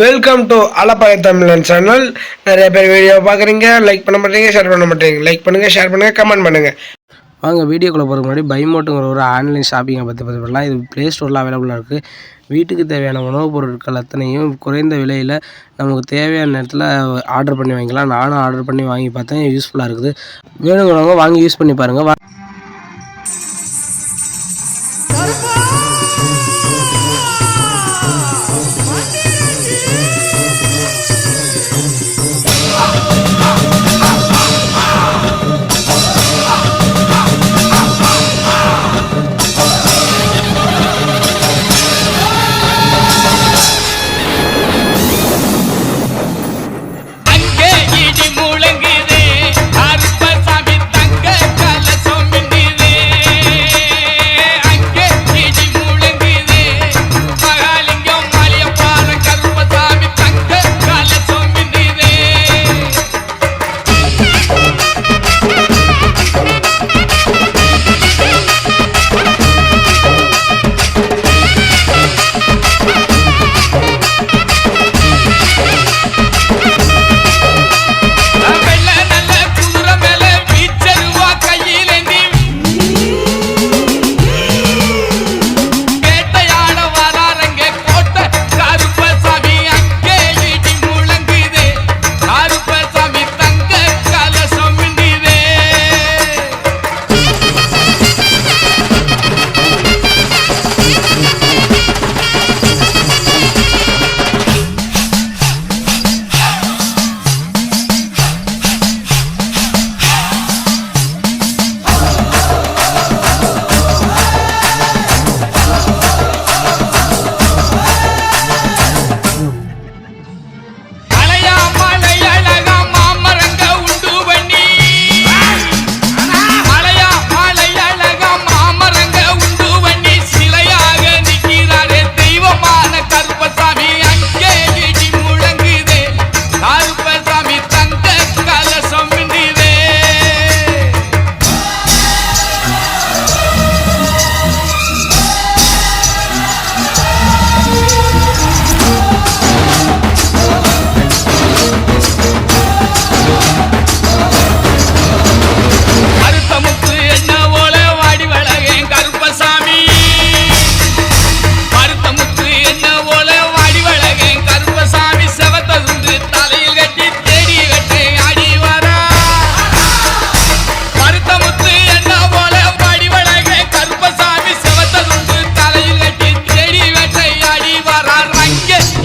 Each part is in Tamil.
வெல்கம் டு அலப்பாறை தமிழன் சேனல். நிறைய பேர் வீடியோ பார்க்குறீங்க, லைக் பண்ண மாட்டீங்க, ஷேர் பண்ண மாட்டீங்க. லைக் பண்ணுங்கள், ஷேர் பண்ணுங்கள், கமெண்ட் பண்ணுங்கள். வாங்க வீடியோக்குள்ளே போகிறதுக்கு முன்னாடி பைமோட்டுங்கிற ஒரு ஆன்லைன் ஷாப்பிங்கை பற்றி பண்ணலாம். இது ப்ளே ஸ்டோரில் அவைலபிளாக இருக்குது. வீட்டுக்கு தேவையான உணவுப் பொருட்கள் அத்தனையும் குறைந்த விலையில் நமக்கு தேவையான நேரத்தில் ஆர்டர் பண்ணி வாங்கிக்கலாம். நானும் ஆர்டர் பண்ணி வாங்கி பார்த்தேன், யூஸ்ஃபுல்லாக இருக்குது. வேணுங்கிறவங்க வாங்கி யூஸ் பண்ணி பாருங்கள்.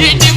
இடி